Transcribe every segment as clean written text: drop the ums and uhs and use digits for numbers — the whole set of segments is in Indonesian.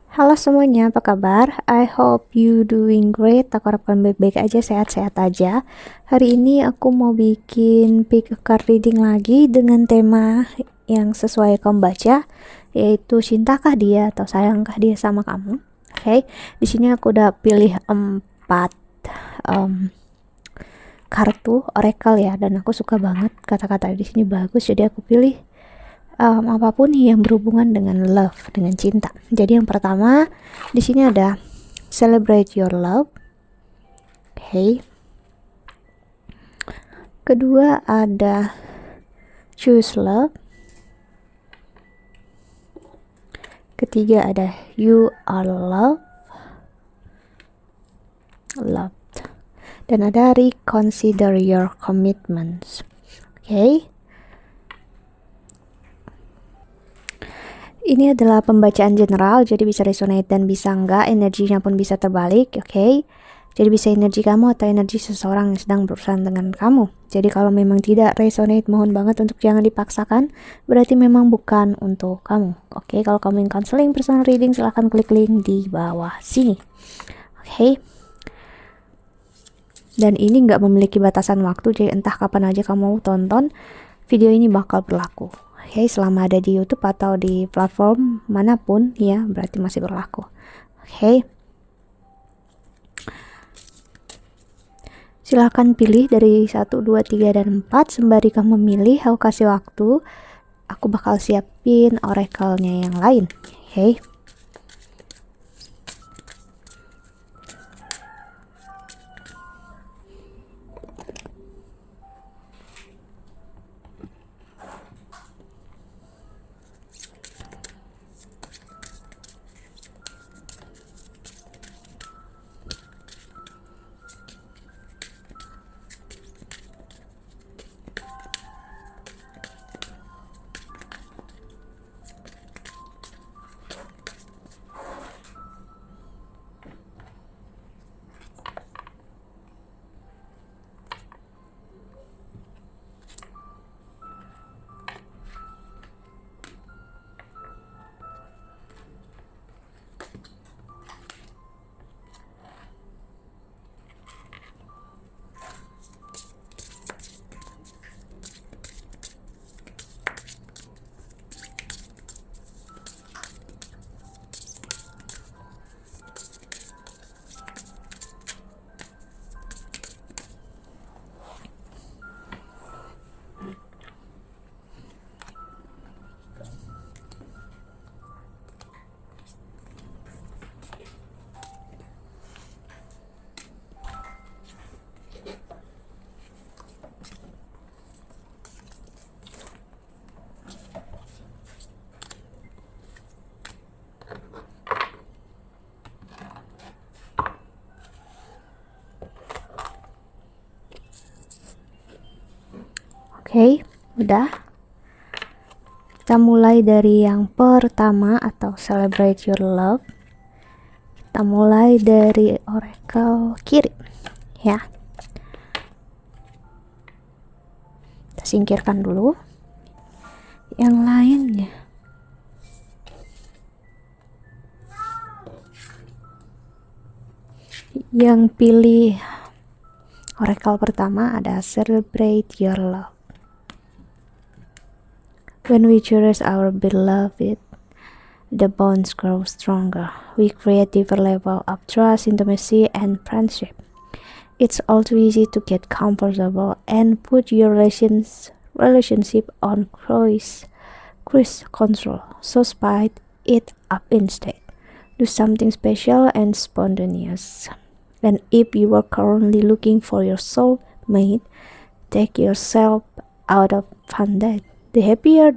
Halo semuanya, apa kabar? I hope you doing great. Aku harapkan baik-baik aja, sehat-sehat aja. Hari ini aku mau bikin pick a card reading lagi dengan tema yang sesuai kamu baca, yaitu cintakah dia atau sayangkah dia sama kamu. Oke, di sini aku udah pilih 4 kartu oracle ya, dan aku suka banget kata-kata di sini bagus, jadi aku pilih apapun yang berhubungan dengan love, dengan cinta. Jadi yang pertama di sini ada celebrate your love. Okay. Kedua ada choose love. Ketiga ada you are loved. Dan ada reconsider your commitments. Okay. Ini adalah pembacaan general, jadi bisa resonate dan bisa enggak, energinya pun bisa terbalik, oke? Jadi bisa energi kamu atau energi seseorang yang sedang berurusan dengan kamu. Jadi kalau memang tidak resonate, mohon banget untuk jangan dipaksakan, berarti memang bukan untuk kamu, oke? Kalau kamu ingin counseling, personal reading, silahkan klik link di bawah sini, oke? Dan ini nggak memiliki batasan waktu, jadi entah kapan aja kamu tonton, video ini bakal berlaku. Oke, selama ada di YouTube atau di platform manapun ya, berarti masih berlaku. Oke. Silahkan pilih dari 1, 2, 3, dan 4. Sembari kamu memilih, aku kasih waktu. Aku bakal siapin oracle-nya yang lain. Oke. Oke, udah. Kita mulai dari yang pertama atau celebrate your love. Kita mulai dari oracle kiri ya. Kita singkirkan dulu yang lainnya. Yang pilih oracle pertama ada celebrate your love. When we cherish our beloved, the bonds grow stronger. We create deeper level of trust, intimacy, and friendship. It's all too easy to get comfortable and put your relationship on cruise control. So spice it up instead. Do something special and spontaneous. And if you are currently looking for your soulmate, take yourself out of fun date. The happier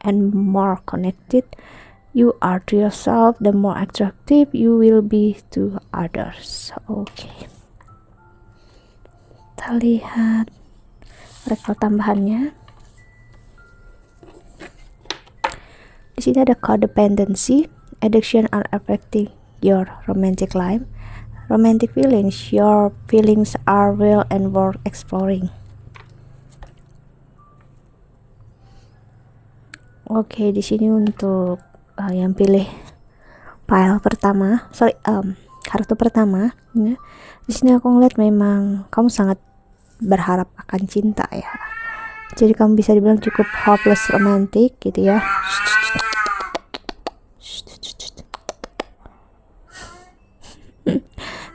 and more connected you are to yourself, the more attractive you will be to others. Oke. Kita lihat oracle tambahannya. Di sini ada codependency, addiction are affecting your romantic life. Romantic feelings, your feelings are real and worth exploring. Oke, di sini untuk yang pilih File pertama, kartu pertama ya. Di sini aku ngeliat memang kamu sangat berharap akan cinta ya. Jadi kamu bisa dibilang cukup hopeless romantic gitu ya.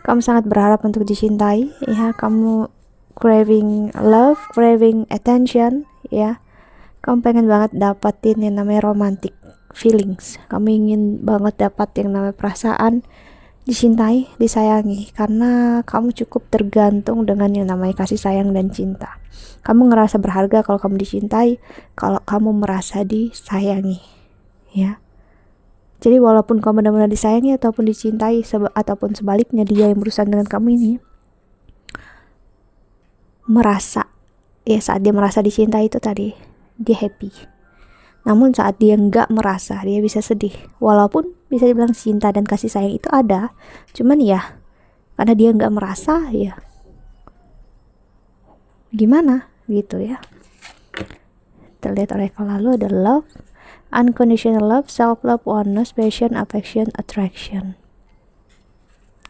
Kamu sangat berharap untuk dicintai ya. Kamu craving love, craving attention ya. Kamu pengen banget dapatin yang namanya romantic feelings. Kamu ingin banget dapat yang namanya perasaan dicintai, disayangi, karena kamu cukup tergantung dengan yang namanya kasih sayang dan cinta. Kamu ngerasa berharga kalau kamu dicintai, kalau kamu merasa disayangi ya. Jadi walaupun kamu benar-benar disayangi ataupun dicintai ataupun sebaliknya, dia yang berurusan dengan kamu ini merasa ya, saat dia merasa dicintai itu tadi dia happy. Namun saat dia nggak merasa, dia bisa sedih. Walaupun bisa dibilang cinta dan kasih sayang itu ada, cuman ya karena dia nggak merasa ya gimana gitu ya. Terlihat oracle lalu ada love, unconditional love, self love, oneness, passion, affection, attraction.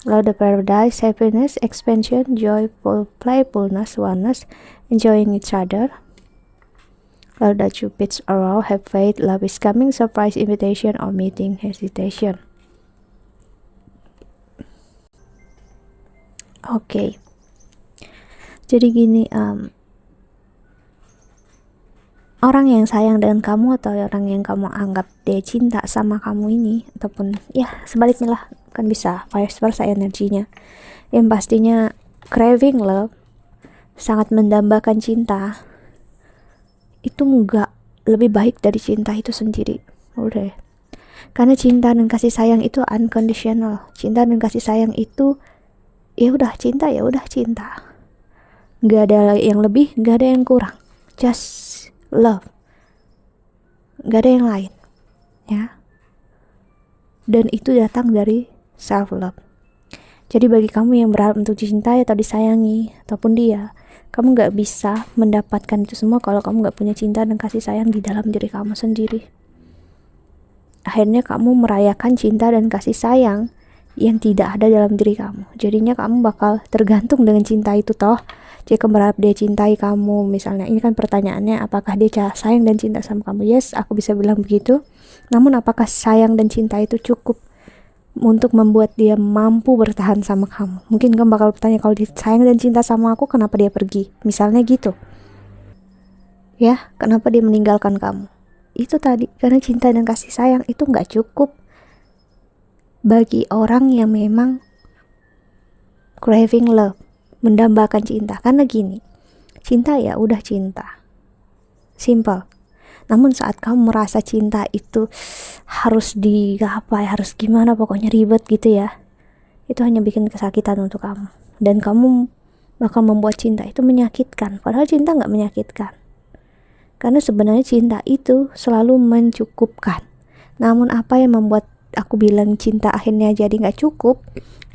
Lalu ada paradise, happiness, expansion, joyful, playfulness, oneness, enjoying each other. Lalu ada Cupid's arrow, have faith, love is coming, surprise, invitation, or meeting, hesitation. Oke. Jadi gini, orang yang sayang dengan kamu atau orang yang kamu anggap dia cinta sama kamu ini, ataupun ya sebaliknya lah, kan bisa vice versa energinya. Yang pastinya craving love, sangat mendambakan cinta, itu enggak lebih baik dari cinta itu sendiri. Udah. Karena cinta dan kasih sayang itu unconditional. Cinta dan kasih sayang itu ya udah cinta, ya udah cinta. Nggak ada yang lebih, nggak ada yang kurang. Just love. Nggak ada yang lain. Ya. Dan itu datang dari self love. Jadi bagi kamu yang berharap untuk dicintai atau disayangi ataupun dia, kamu gak bisa mendapatkan itu semua kalau kamu gak punya cinta dan kasih sayang di dalam diri kamu sendiri. Akhirnya kamu merayakan cinta dan kasih sayang yang tidak ada dalam diri kamu. Jadinya kamu bakal tergantung dengan cinta itu toh. Jika berharap dia cintai kamu, misalnya ini kan pertanyaannya, apakah dia sayang dan cinta sama kamu? Yes, aku bisa bilang begitu. Namun apakah sayang dan cinta itu cukup untuk membuat dia mampu bertahan sama kamu? Mungkin kamu bakal bertanya, kalau dia sayang dan cinta sama aku, kenapa dia pergi? Misalnya gitu. Ya, kenapa dia meninggalkan kamu? Itu tadi, karena cinta dan kasih sayang itu gak cukup bagi orang yang memang craving love, mendambakan cinta. Karena gini, cinta ya udah cinta, simple. Namun saat kamu merasa cinta itu harus harus gimana, pokoknya ribet gitu ya, itu hanya bikin kesakitan untuk kamu. Dan kamu bakal membuat cinta itu menyakitkan. Padahal cinta gak menyakitkan. Karena sebenarnya cinta itu selalu mencukupkan. Namun apa yang membuat aku bilang cinta akhirnya jadi gak cukup,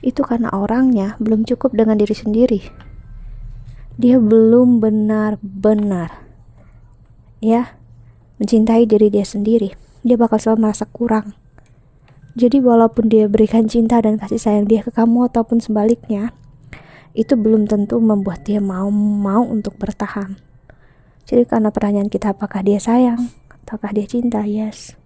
itu karena orangnya belum cukup dengan diri sendiri. Dia belum benar-benar ya mencintai diri dia sendiri. Dia bakal selalu merasa kurang. Jadi walaupun dia berikan cinta dan kasih sayang dia ke kamu ataupun sebaliknya, itu belum tentu membuat dia mau untuk bertahan. Jadi karena pertanyaan kita, apakah dia sayang ataukah dia cinta? Yes.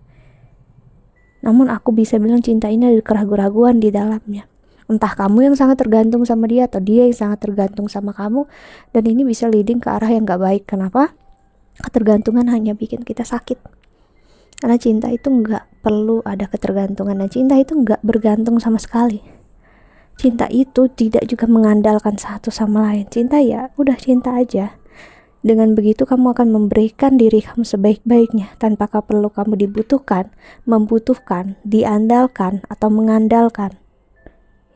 Namun aku bisa bilang cinta ini ada keraguan-keraguan di dalamnya. Entah kamu yang sangat tergantung sama dia atau dia yang sangat tergantung sama kamu, dan ini bisa leading ke arah yang gak baik. Kenapa? Ketergantungan hanya bikin kita sakit. Karena cinta itu gak perlu ada ketergantungan, dan cinta itu gak bergantung sama sekali. Cinta itu tidak juga mengandalkan satu sama lain. Cinta ya udah cinta aja. Dengan begitu kamu akan memberikan diri kamu sebaik-baiknya tanpa perlu kamu dibutuhkan, membutuhkan, diandalkan atau mengandalkan.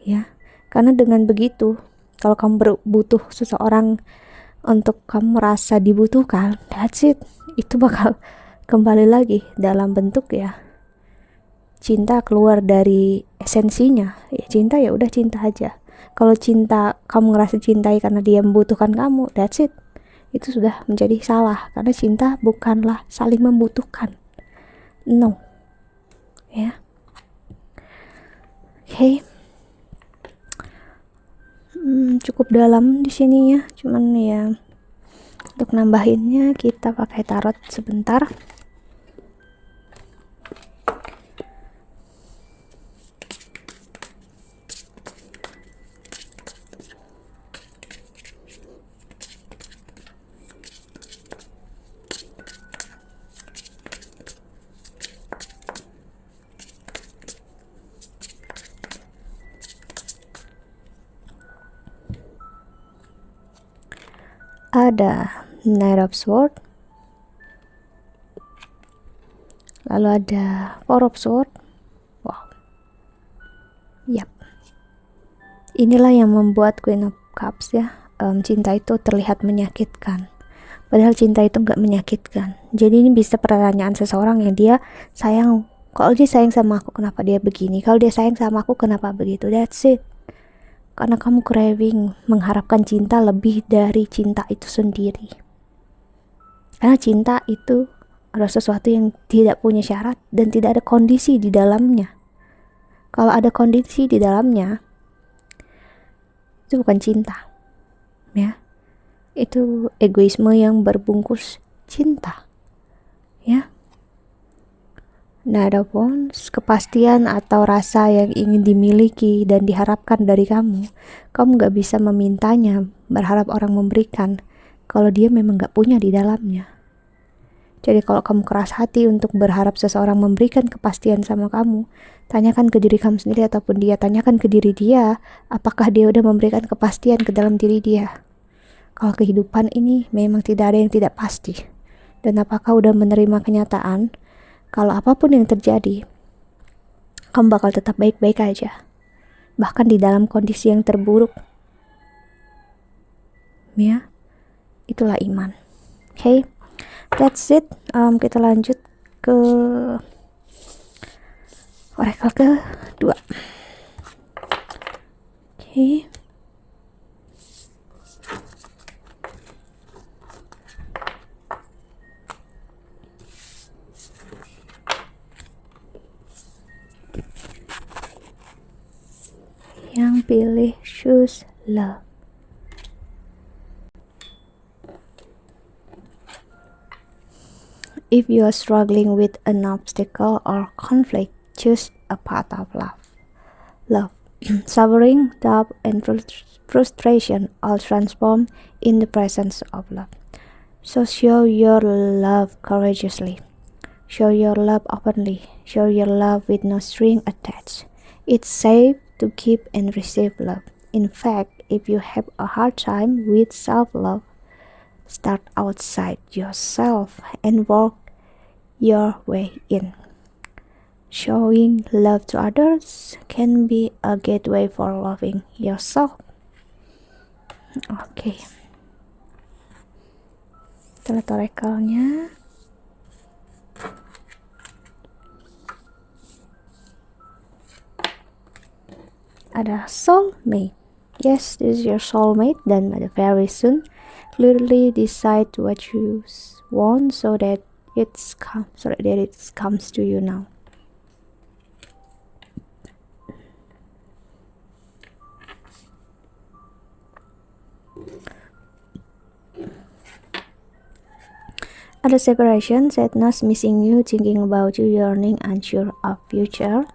Ya, karena dengan begitu, kalau kamu butuh seseorang untuk kamu merasa dibutuhkan, that's it. Itu bakal kembali lagi dalam bentuk ya cinta keluar dari esensinya. Ya cinta ya udah cinta aja. Kalau cinta kamu ngerasa cintai karena dia membutuhkan kamu, that's it. Itu sudah menjadi salah, karena cinta bukanlah saling membutuhkan. No. Ya. Okay. Cukup dalam di sini ya, cuman ya untuk nambahinnya kita pakai tarot sebentar. Ada Knight of Sword, lalu ada Four of Sword. Wow, yap, inilah yang membuat Queen of Cups ya. Cinta itu terlihat menyakitkan, padahal cinta itu nggak menyakitkan. Jadi ini bisa pertanyaan seseorang yang dia sayang, kalau dia sayang sama aku kenapa dia begini, kalau dia sayang sama aku kenapa begitu. That's it. Karena kamu craving, mengharapkan cinta lebih dari cinta itu sendiri. Karena cinta itu adalah sesuatu yang tidak punya syarat dan tidak ada kondisi di dalamnya. Kalau ada kondisi di dalamnya, itu bukan cinta, ya. Itu egoisme yang berbungkus cinta, ya. Nah, ada Wands, kepastian atau rasa yang ingin dimiliki dan diharapkan dari kamu. Kamu gak bisa memintanya, berharap orang memberikan, kalau dia memang gak punya di dalamnya. Jadi kalau kamu keras hati untuk berharap seseorang memberikan kepastian sama kamu, tanyakan ke diri kamu sendiri ataupun dia, tanyakan ke diri dia, apakah dia udah memberikan kepastian ke dalam diri dia. Kalau kehidupan ini memang tidak ada yang tidak pasti. Dan apakah udah menerima kenyataan kalau apapun yang terjadi, kamu bakal tetap baik-baik aja, bahkan di dalam kondisi yang terburuk. Ya, itulah iman. Okay, that's it. Kita lanjut ke oracle kedua. Okay. Yang pilih choose love. If you are struggling with an obstacle or conflict, choose a path of love. Love, suffering, doubt, and frustration all transform in the presence of love. So show your love courageously. Show your love openly. Show your love with no string attached. It's safe to give and receive love. In fact, if you have a hard time with self-love, start outside yourself and work your way in. Showing love to others can be a gateway for loving yourself. Oke. Kita lihat oracle-nya. Ada soulmate. Yes, this is your soulmate, dan ada very soon. Clearly decide what you want so that it comes to you now. Ada separation, sadness, missing you, thinking about you, yearning, unsure of future.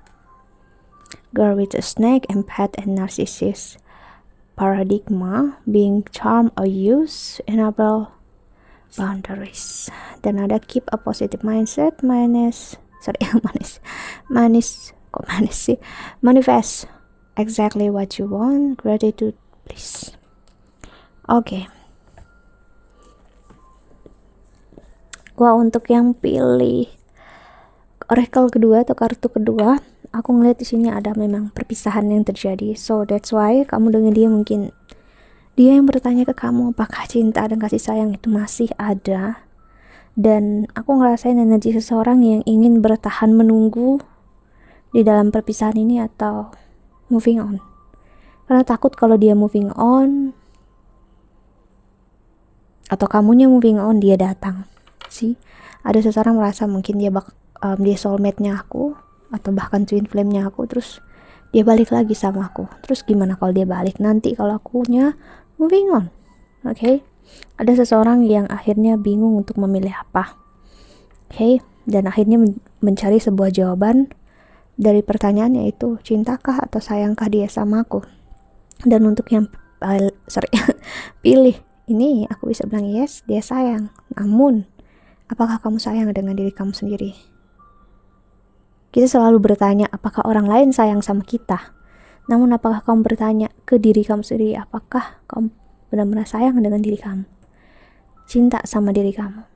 Girl with a snake, empath, and narcissist. Paradigma, being charmed or used, enable boundaries. Dan ada keep a positive mindset, manifest exactly what you want, gratitude, please. Oke. Gua untuk yang pilih oracle kedua atau kartu kedua, aku ngeliat di sini ada memang perpisahan yang terjadi. So that's why kamu dengan dia, mungkin dia yang bertanya ke kamu apakah cinta dan kasih sayang itu masih ada. Dan aku ngerasain energi seseorang yang ingin bertahan menunggu di dalam perpisahan ini atau moving on. Karena takut kalau dia moving on atau kamunya moving on, dia datang. Sih, ada seseorang merasa mungkin dia soulmate-nya aku atau bahkan twin flame-nya aku, terus dia balik lagi sama aku. Terus gimana kalau dia balik nanti kalau akunya moving on? Oke. Ada seseorang yang akhirnya bingung untuk memilih apa. Oke, dan akhirnya mencari sebuah jawaban dari pertanyaannya itu, cintakah atau sayangkah dia sama aku? Dan untuk yang pilih ini, aku bisa bilang yes, dia sayang. Namun, apakah kamu sayang dengan diri kamu sendiri? Kita selalu bertanya apakah orang lain sayang sama kita. Namun apakah kamu bertanya ke diri kamu sendiri, apakah kamu benar-benar sayang dengan diri kamu? Cinta sama diri kamu.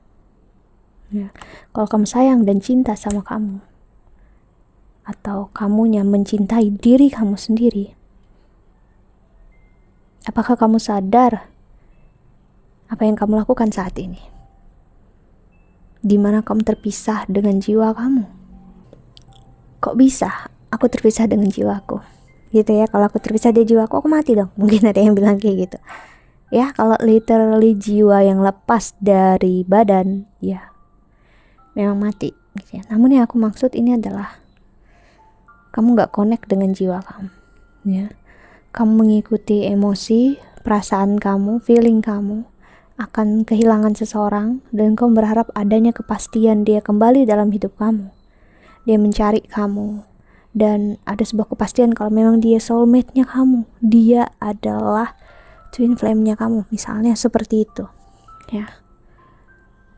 Ya. Kalau kamu sayang dan cinta sama kamu, atau kamunya mencintai diri kamu sendiri, apakah kamu sadar apa yang kamu lakukan saat ini? Di mana kamu terpisah dengan jiwa kamu? Kok bisa aku terpisah dengan jiwaku? Gitu ya, kalau aku terpisah dari jiwaku, aku mati dong. Mungkin ada yang bilang kayak gitu. Ya, kalau literally jiwa yang lepas dari badan, ya memang mati gitu ya. Namun yang aku maksud ini adalah kamu gak connect dengan jiwa kamu ya. Kamu mengikuti emosi, perasaan kamu, feeling kamu akan kehilangan seseorang, dan kamu berharap adanya kepastian dia kembali dalam hidup kamu. Dia mencari kamu, dan ada sebuah kepastian kalau memang dia soulmate-nya kamu, dia adalah twin flame-nya kamu, misalnya seperti itu ya.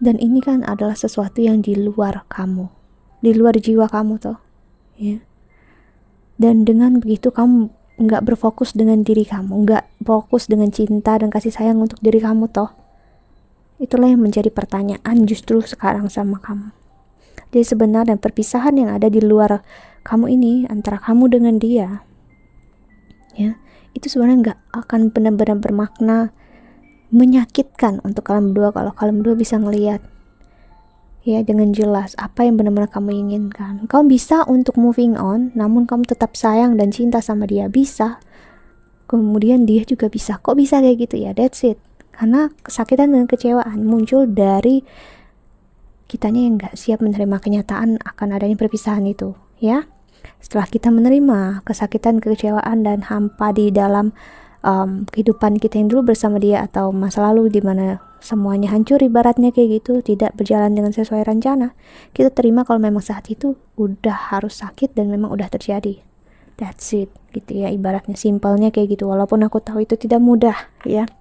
Dan ini kan adalah sesuatu yang di luar kamu, di luar jiwa kamu toh ya. Dan dengan begitu kamu nggak berfokus dengan diri kamu, nggak fokus dengan cinta dan kasih sayang untuk diri kamu toh. Itulah yang menjadi pertanyaan justru sekarang sama kamu. Jadi sebenarnya perpisahan yang ada di luar kamu ini, antara kamu dengan dia ya, itu sebenarnya nggak akan benar-benar bermakna menyakitkan untuk kalian berdua kalau kalian berdua bisa ngelihat ya dengan jelas apa yang benar-benar kamu inginkan. Kamu bisa untuk moving on, namun kamu tetap sayang dan cinta sama dia, bisa. Kemudian dia juga bisa. Kok bisa kayak gitu ya? That's it. Karena kesakitan dan kecewaan muncul dari kitanya yang gak siap menerima kenyataan akan adanya perpisahan itu ya. Setelah kita menerima kesakitan, kekecewaan, dan hampa di dalam kehidupan kita yang dulu bersama dia, atau masa lalu di mana semuanya hancur ibaratnya kayak gitu, tidak berjalan dengan sesuai rencana, kita terima kalau memang saat itu udah harus sakit dan memang udah terjadi. That's it gitu ya, ibaratnya simpelnya kayak gitu. Walaupun aku tahu itu tidak mudah ya,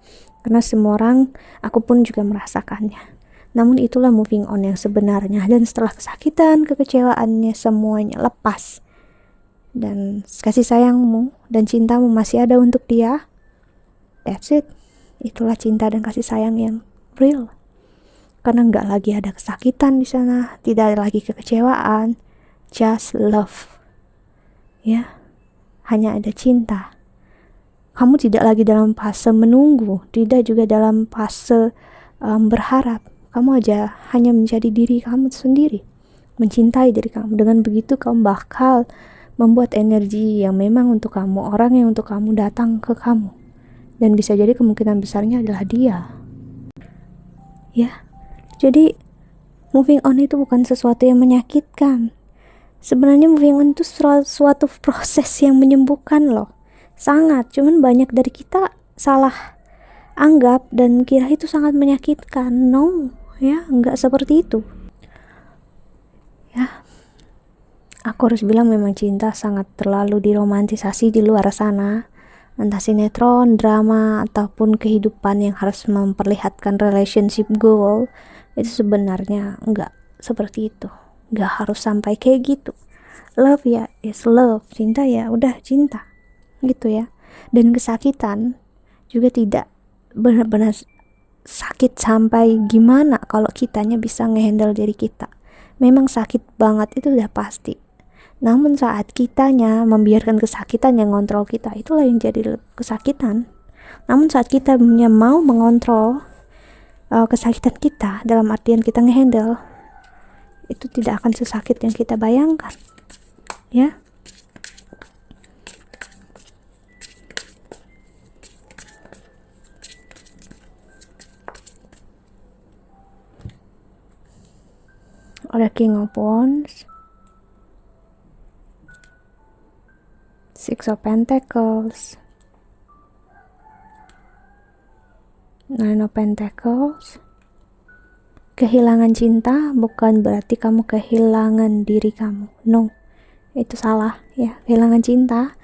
karena semua orang, aku pun juga merasakannya. Namun itulah moving on yang sebenarnya. Dan setelah kesakitan, kekecewaannya semuanya lepas, dan kasih sayangmu dan cintamu masih ada untuk dia, that's it. Itulah cinta dan kasih sayang yang real. Karena nggak lagi ada kesakitan di sana, tidak ada lagi kekecewaan, just love. Ya, hanya ada cinta. Kamu tidak lagi dalam fase menunggu, tidak juga dalam fase berharap. Kamu aja hanya menjadi diri kamu sendiri, mencintai diri kamu. Dengan begitu kamu bakal membuat energi yang memang untuk kamu, orang yang untuk kamu datang ke kamu, dan bisa jadi kemungkinan besarnya adalah dia ya. Jadi moving on itu bukan sesuatu yang menyakitkan. Sebenarnya moving on itu suatu proses yang menyembuhkan loh, sangat. Cuman banyak dari kita salah anggap dan kira itu sangat menyakitkan. No ya, nggak seperti itu ya. Aku harus bilang memang cinta sangat terlalu diromantisasi di luar sana, entah sinetron, drama, ataupun kehidupan yang harus memperlihatkan relationship goal. Itu sebenarnya enggak seperti itu, enggak harus sampai kayak gitu. Love ya is love, cinta ya udah cinta gitu ya. Dan kesakitan juga tidak benar-benar sakit sampai gimana kalau kitanya bisa ngehandle diri kita. Memang sakit banget itu udah pasti. Namun saat kitanya membiarkan kesakitan yang ngontrol kita, itulah yang jadi kesakitan. Namun saat kita mau mengontrol kesakitan kita, dalam artian kita ngehandle, itu tidak akan sesakit yang kita bayangkan ya. Ada King of Wands, Six of Pentacles, Nine of Pentacles. Kehilangan cinta bukan berarti kamu kehilangan diri kamu. No, itu salah ya. Kehilangan cinta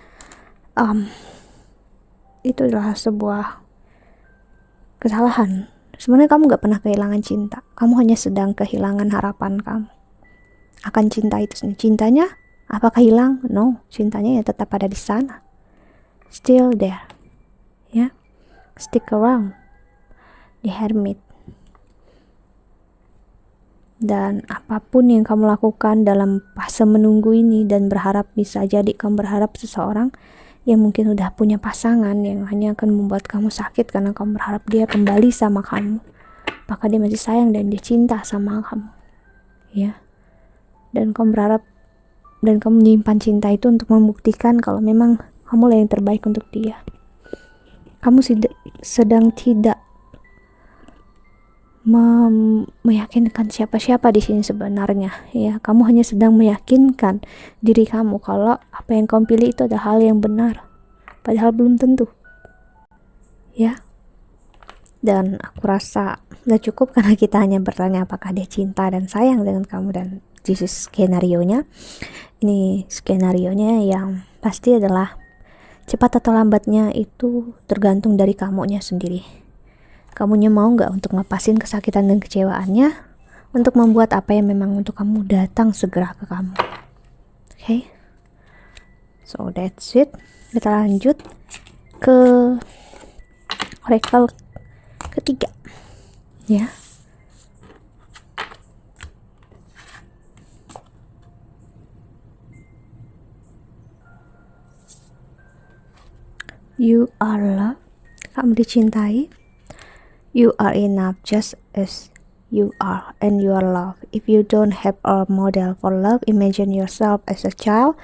itu adalah sebuah kesalahan. Sebenarnya kamu gak pernah kehilangan cinta. Kamu hanya sedang kehilangan harapan kamu akan cinta itu sendiri. Cintanya apakah hilang? No, cintanya ya tetap ada di sana. Still there. Ya. Stick around. The Hermit. Dan apapun yang kamu lakukan dalam fase menunggu ini dan berharap, bisa jadi kamu berharap seseorang yang mungkin udah punya pasangan yang hanya akan membuat kamu sakit karena kamu berharap dia kembali sama kamu, apakah dia masih sayang dan dia cinta sama kamu ya. Dan kamu berharap dan kamu menyimpan cinta itu untuk membuktikan kalau memang kamu lah yang terbaik untuk dia. Kamu sedang tidak meyakinkan siapa-siapa di sini sebenarnya ya. Kamu hanya sedang meyakinkan diri kamu kalau apa yang kamu pilih itu adalah hal yang benar, padahal belum tentu ya. Dan aku rasa gak cukup karena kita hanya bertanya apakah dia cinta dan sayang dengan kamu, dan this is skenario-nya. Ini skenario-nya yang pasti adalah cepat atau lambatnya itu tergantung dari kamunya sendiri. Kamunya mau gak untuk ngepasin kesakitan dan kecewaannya untuk membuat apa yang memang untuk kamu datang segera ke kamu. Okay? So that's it. Kita lanjut ke oracle ketiga ya. You are loved. Kamu dicintai. You are enough just as you are, and you are loved. If you don't have a model for love, imagine yourself as a child.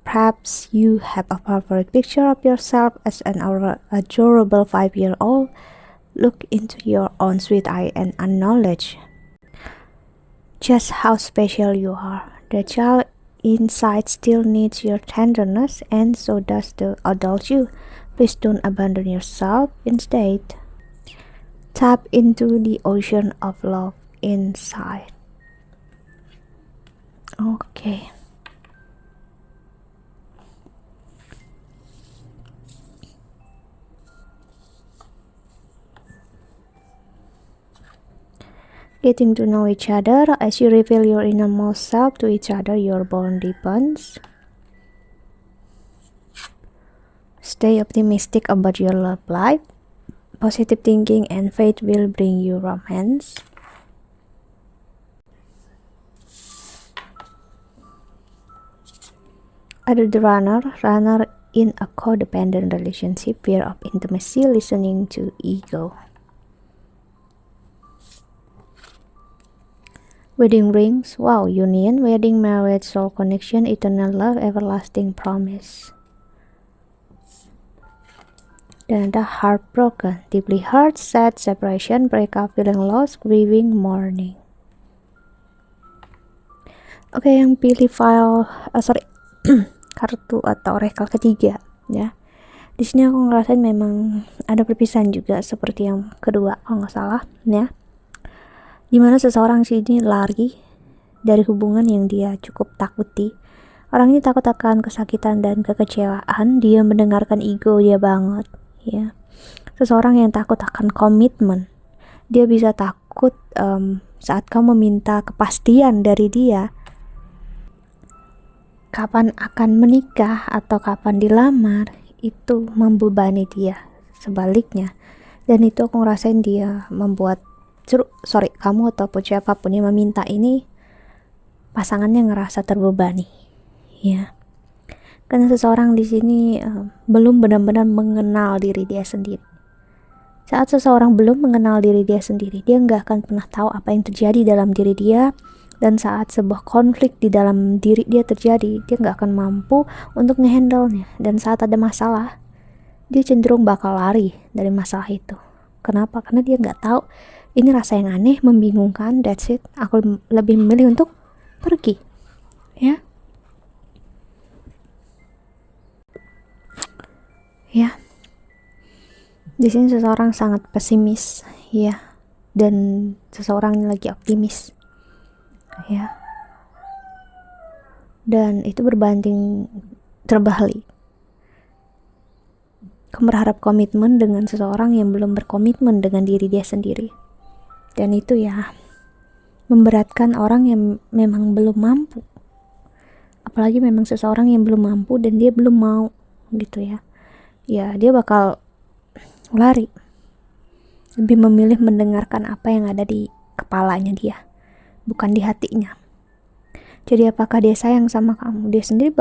Perhaps you have a perfect picture of yourself as an adorable 5-year-old. Look into your own sweet eye and acknowledge just how special you are. The child inside still needs your tenderness, and so does the adult you. Please don't abandon yourself. Instead, tap into the ocean of love inside. Okay. Getting to know each other. As you reveal your innermost self to each other, your bond deepens. Stay optimistic about your love life. Positive thinking and faith will bring you romance. Ada the runner in a codependent relationship, fear of intimacy, listening to ego. Wedding rings, wow, union, wedding, marriage, soul connection, eternal love, everlasting promise. Dan ada heartbroken, deeply hurt, sad, separation, breakup, feeling lost, grieving, mourning. Oke, yang pilih file, kartu atau oracle ketiga ya. Di sini aku ngerasain memang ada perpisahan juga seperti yang kedua kalau nggak salah ya. Dimana seseorang sini lari dari hubungan yang dia cukup takuti. Orang ini takut akan kesakitan dan kekecewaan. Dia mendengarkan ego dia banget ya. Seseorang yang takut akan komitmen. Dia bisa takut saat kamu meminta kepastian dari dia kapan akan menikah atau kapan dilamar, itu membebani dia. Sebaliknya, dan itu aku ngerasain dia membuat kamu ataupun siapapun yang meminta ini, pasangannya ngerasa terbebani ya. Karena seseorang di sini belum benar-benar mengenal diri dia sendiri. Saat seseorang belum mengenal diri dia sendiri, dia nggak akan pernah tahu apa yang terjadi dalam diri dia. Dan saat sebuah konflik di dalam diri dia terjadi, dia nggak akan mampu untuk ngehandle-nya. Dan saat ada masalah, dia cenderung bakal lari dari masalah itu. Kenapa? Karena dia nggak tahu, ini rasa yang aneh, membingungkan, that's it. Aku lebih memilih untuk pergi ya. Ya, di sini seseorang sangat pesimis, ya, dan seseorang lagi optimis, ya, dan itu berbanding terbalik. Kamu berharap komitmen dengan seseorang yang belum berkomitmen dengan diri dia sendiri, dan itu ya memberatkan orang yang memang belum mampu, apalagi memang seseorang yang belum mampu dan dia belum mau gitu ya. Ya, dia bakal lari, lebih memilih mendengarkan apa yang ada di kepalanya dia, bukan di hatinya. Jadi apakah dia sayang sama kamu? Dia sendiri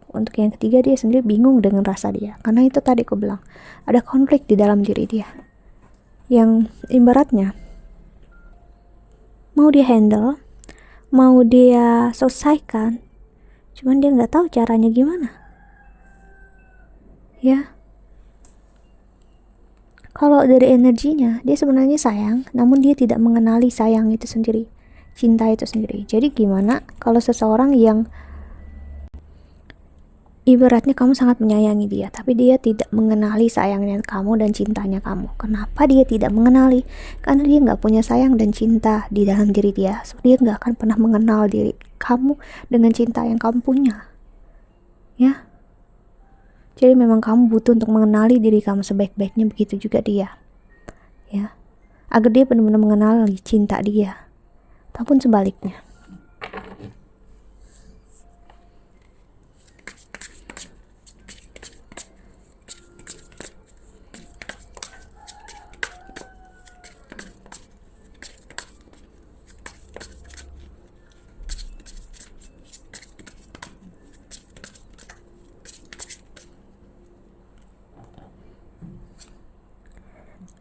untuk yang ketiga, dia sendiri bingung dengan rasa dia, karena itu tadi aku bilang ada konflik di dalam diri dia yang ibaratnya mau dia handle, mau dia selesaikan, cuman dia nggak tahu caranya gimana. Ya, kalau dari energinya dia sebenarnya sayang, namun dia tidak mengenali sayang itu sendiri, cinta itu sendiri. Jadi gimana kalau seseorang yang ibaratnya kamu sangat menyayangi dia, tapi dia tidak mengenali sayangnya kamu dan cintanya kamu. Kenapa dia tidak mengenali? Karena dia nggak punya sayang dan cinta di dalam diri dia. So, dia nggak akan pernah mengenal diri kamu dengan cinta yang kamu punya. Ya, jadi memang kamu butuh untuk mengenali diri kamu sebaik-baiknya, begitu juga dia. Ya, agar dia benar-benar mengenali cinta dia, ataupun sebaliknya.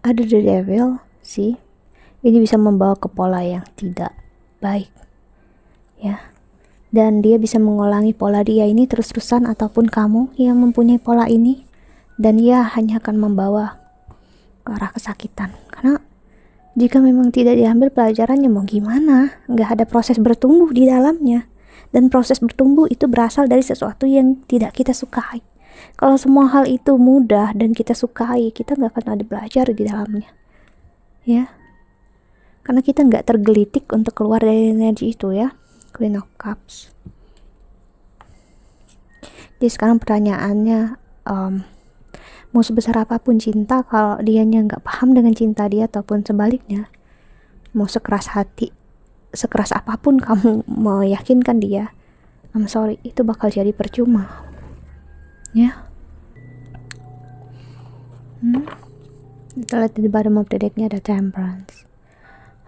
Ada the devil sih, ini bisa membawa ke pola yang tidak baik, ya, dan dia bisa mengulangi pola dia ini terus-terusan, ataupun kamu yang mempunyai pola ini, dan dia hanya akan membawa ke arah kesakitan. Karena jika memang tidak diambil pelajarannya, mau gimana, nggak ada proses bertumbuh di dalamnya, dan proses bertumbuh itu berasal dari sesuatu yang tidak kita sukai. Kalau semua hal itu mudah dan kita sukai, kita nggak akan ada belajar di dalamnya, ya, karena kita nggak tergelitik untuk keluar dari energi itu, ya. Queen of Cups. Jadi sekarang pertanyaannya, mau sebesar apapun cinta, kalau dianya nggak paham dengan cinta dia, ataupun sebaliknya, mau sekeras hati, sekeras apapun kamu meyakinkan dia, I'm sorry, itu bakal jadi percuma, ya. Kita lihat di bottom of the decknya ada Temperance.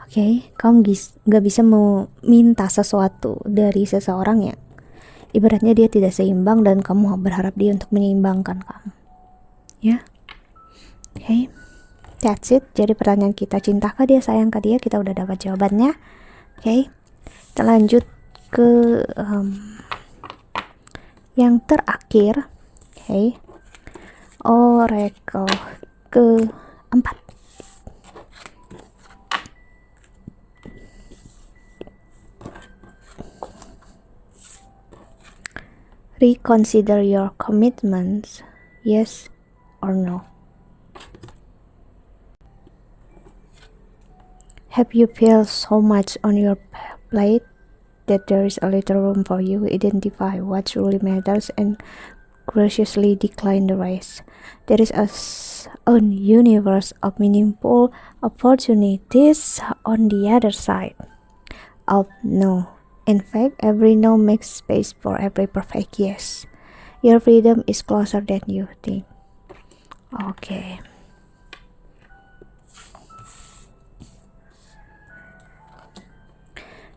Oke, kamu gak bisa meminta sesuatu dari seseorang yang ibaratnya dia tidak seimbang, dan kamu berharap dia untuk menyeimbangkan kamu, ya. Oke, that's it. Jadi pertanyaan kita, cintakah dia, sayangkah dia, kita udah dapat jawabannya. Oke, kita lanjut ke yang terakhir. Oke, Oracle keempat. Reconsider your commitments, yes or no. Have you felt so much on your plate that there is a little room for you? Identify what truly matters and graciously decline the rest. There is a universe of meaningful opportunities on the other side of no. In fact, every no makes space for every perfect yes. Your freedom is closer than you think. Oke.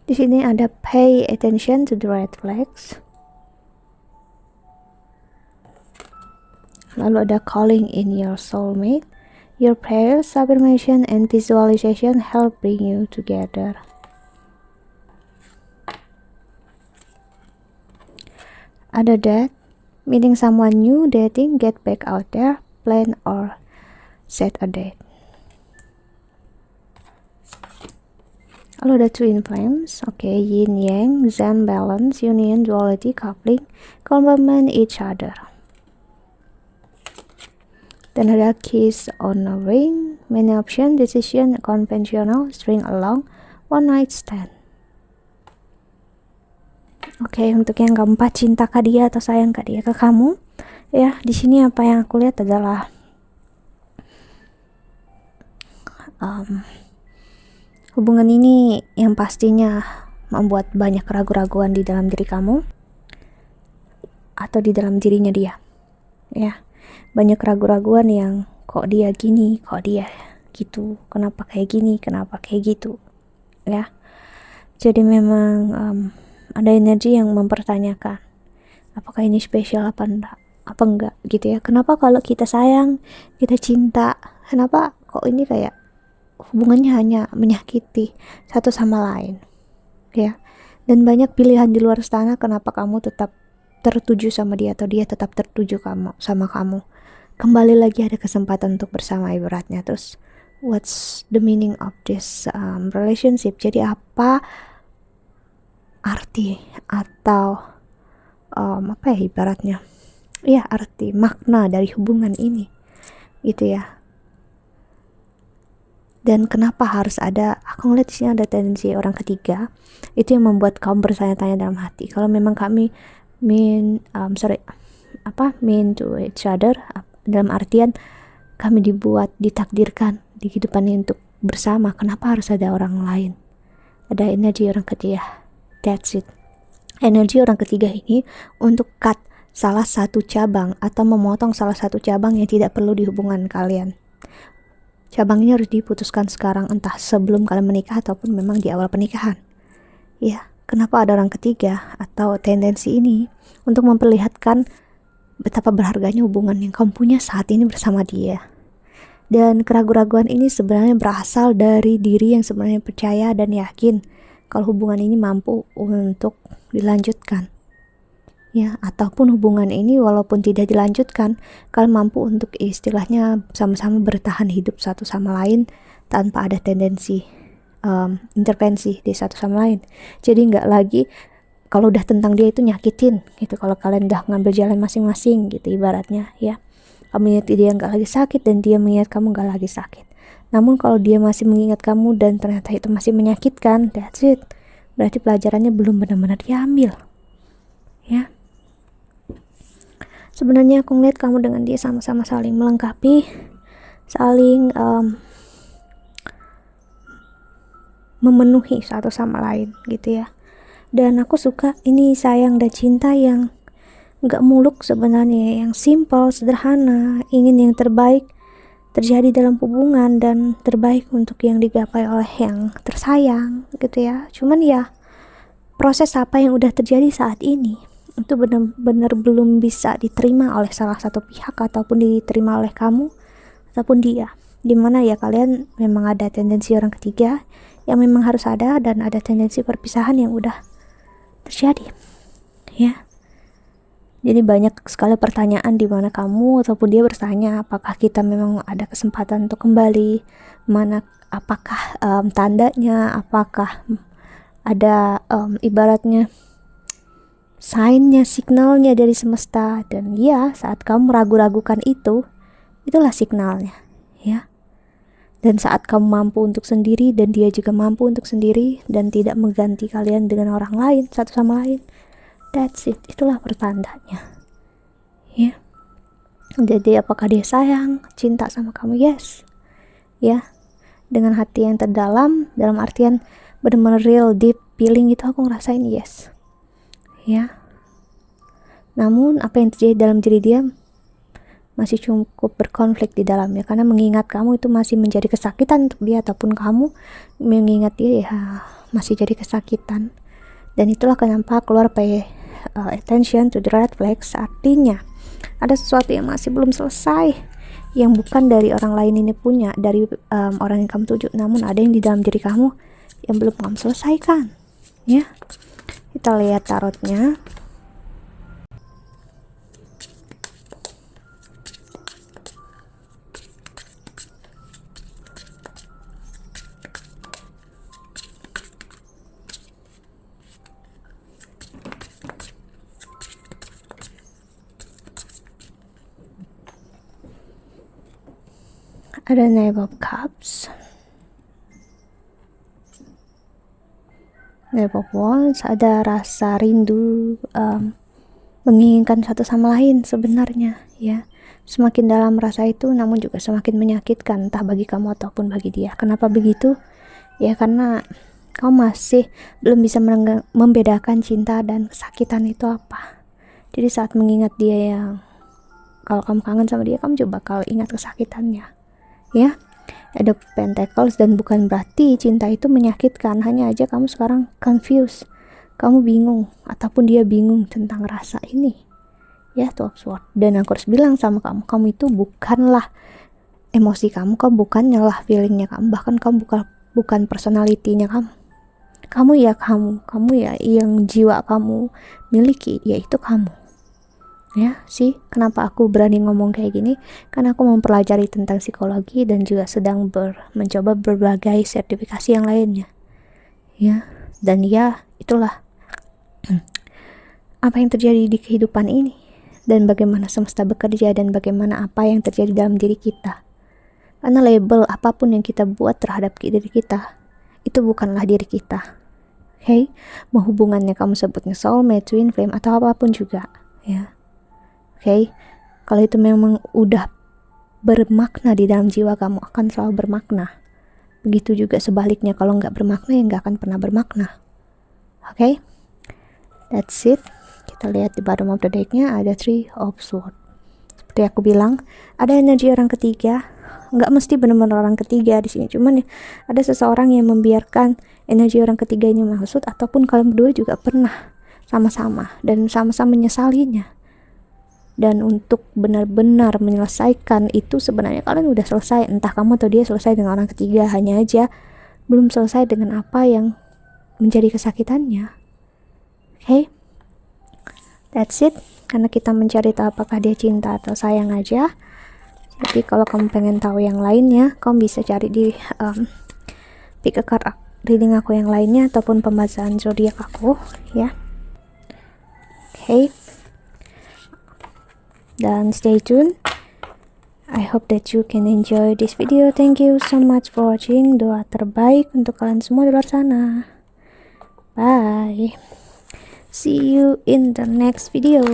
Di sini ada pay attention to the red flags. Lalu ada calling in your soulmate. Your prayers, affirmation, and visualization help bring you together. Ada that, meeting someone new, dating, get back out there, plan or set a date. Lalu ada twin flames, okay, yin yang, zen, balance, union, duality, coupling, complement each other. Dan ada kiss on a ring, many option, decision, conventional, string along, one night stand. Oke, untuk yang keempat, cinta ke dia atau sayang ke dia, ke kamu. Ya, di sini apa yang aku lihat adalah hubungan ini yang pastinya membuat banyak keraguan-raguan di dalam diri kamu atau di dalam dirinya dia. Ya, banyak keraguan-raguan yang kok dia gini, kok dia gitu, kenapa kayak gini, kenapa kayak gitu. Ya, jadi memang ada energi yang mempertanyakan apakah ini spesial apa enggak gitu ya. Kenapa kalau kita sayang, kita cinta, kenapa kok ini kayak hubungannya hanya menyakiti satu sama lain ya. Dan banyak pilihan di luar sana, kenapa kamu tetap tertuju sama dia atau dia tetap tertuju sama kamu. Kembali lagi ada kesempatan untuk bersama ibaratnya. Terus what's the meaning of this relationship? Jadi apa arti atau apa ya ibaratnya, ya arti makna dari hubungan ini gitu ya. Dan kenapa harus ada, aku ngeliat di sini ada tendensi orang ketiga, itu yang membuat kamu bertanya-tanya dalam hati. Kalau memang kami mean to each other, dalam artian kami ditakdirkan di kehidupan ini untuk bersama, kenapa harus ada orang lain? Ada energi orang ketiga. That's it. Energi orang ketiga ini untuk cut salah satu cabang atau memotong salah satu cabang yang tidak perlu di hubungan kalian. Cabang ini harus diputuskan sekarang, entah sebelum kalian menikah ataupun memang di awal pernikahan. Ya, kenapa ada orang ketiga atau tendensi ini untuk memperlihatkan betapa berharganya hubungan yang kamu punya saat ini bersama dia. Dan keraguan-raguan ini sebenarnya berasal dari diri yang sebenarnya percaya dan yakin kalau hubungan ini mampu untuk dilanjutkan. Ya, ataupun hubungan ini walaupun tidak dilanjutkan, kalian mampu untuk istilahnya sama-sama bertahan hidup satu sama lain tanpa ada tendensi intervensi di satu sama lain. Jadi nggak lagi kalau udah tentang dia itu nyakitin gitu, kalau kalian udah ngambil jalan masing-masing gitu ibaratnya ya. Kamu ingat dia nggak lagi sakit dan dia mengingat kamu nggak lagi sakit. Namun kalau dia masih mengingat kamu dan ternyata itu masih menyakitkan, that's it. Berarti pelajarannya belum benar-benar diambil. Ya. Sebenarnya aku ngeliat kamu dengan dia sama-sama saling melengkapi, saling memenuhi satu sama lain gitu ya. Dan aku suka ini sayang dan cinta yang gak muluk sebenarnya, yang simple, sederhana, ingin yang terbaik terjadi dalam hubungan dan terbaik untuk yang digapai oleh yang tersayang gitu ya. Cuman ya proses apa yang udah terjadi saat ini itu benar-benar belum bisa diterima oleh salah satu pihak ataupun diterima oleh kamu ataupun dia, dimana ya kalian memang ada tendensi orang ketiga yang memang harus ada, dan ada tendensi perpisahan yang udah terjadi ya. Jadi banyak sekali pertanyaan di mana kamu ataupun dia bertanya apakah kita memang ada kesempatan untuk kembali, mana apakah tandanya, apakah ada ibaratnya sign-nya, signalnya dari semesta. Dan ya saat kamu meragu-ragukan itu, itulah signalnya ya. Dan saat kamu mampu untuk sendiri dan dia juga mampu untuk sendiri dan tidak mengganti kalian dengan orang lain satu sama lain, that's it, itulah pertandanya ya. Jadi apakah dia sayang, cinta sama kamu? Yes ya, dengan hati yang terdalam, dalam artian benar-benar real deep feeling itu aku ngerasain yes ya. Namun apa yang terjadi dalam diri dia masih cukup berkonflik di dalamnya, karena mengingat kamu itu masih menjadi kesakitan untuk dia, ataupun kamu mengingat dia ya masih jadi kesakitan. Dan itulah kenapa keluar pay attention to the red flags, artinya ada sesuatu yang masih belum selesai, yang bukan dari orang lain ini punya, dari orang yang kamu tuju, namun ada yang di dalam diri kamu yang belum kamu selesaikan ya. Kita lihat tarotnya. Ada Knight of Cups, Knight of Wands, ada rasa rindu, menginginkan satu sama lain sebenarnya ya. Semakin dalam rasa itu, namun juga semakin menyakitkan, entah bagi kamu ataupun bagi dia. Kenapa begitu? Ya karena kamu masih belum bisa membedakan cinta dan kesakitan itu apa. Jadi saat mengingat dia, yang kalau kamu kangen sama dia, kamu juga bakal ingat kesakitannya ya. Ada Pentacles, dan bukan berarti cinta itu menyakitkan, hanya aja kamu sekarang confused, kamu bingung ataupun dia bingung tentang rasa ini ya, Two of Swords. Dan aku harus bilang sama kamu, kamu itu bukanlah emosi kamu bukan nyalah feelingnya kamu, bahkan kamu bukan personalitinya kamu ya yang jiwa kamu miliki, yaitu kamu ya. Sih kenapa aku berani ngomong kayak gini, karena aku mempelajari tentang psikologi dan juga sedang mencoba berbagai sertifikasi yang lainnya ya. Dan ya itulah apa yang terjadi di kehidupan ini, dan bagaimana semesta bekerja, dan bagaimana apa yang terjadi dalam diri kita. Karena label apapun yang kita buat terhadap diri kita, itu bukanlah diri kita. Okay? Mau hubungannya kamu sebutnya soulmate, twin flame, atau apapun juga ya. Okay? Kalau itu memang udah bermakna di dalam jiwa kamu, akan selalu bermakna. Begitu juga sebaliknya, kalau nggak bermakna ya nggak akan pernah bermakna. Okay? That's it. Kita lihat di bottom of the decknya ada Three of Swords. Seperti aku bilang, ada energi orang ketiga. Nggak mesti benar-benar orang ketiga di sini, cuman ya, ada seseorang yang membiarkan energi orang ketiganya masuk, ataupun kalian berdua juga pernah sama-sama dan sama-sama menyesalinya. Dan untuk benar-benar menyelesaikan itu, sebenarnya kalian udah selesai, entah kamu atau dia selesai dengan orang ketiga, hanya aja belum selesai dengan apa yang menjadi kesakitannya. Okay? That's it. Karena kita mencari tahu apakah dia cinta atau sayang aja. Jadi kalau kamu pengen tahu yang lainnya, kamu bisa cari di pick a card reading aku yang lainnya, ataupun pembahasan zodiak aku ya. Okay. Dan stay tuned. I hope that you can enjoy this video. Thank you so much for watching. Doa terbaik untuk kalian semua di luar sana. Bye. See you in the next video.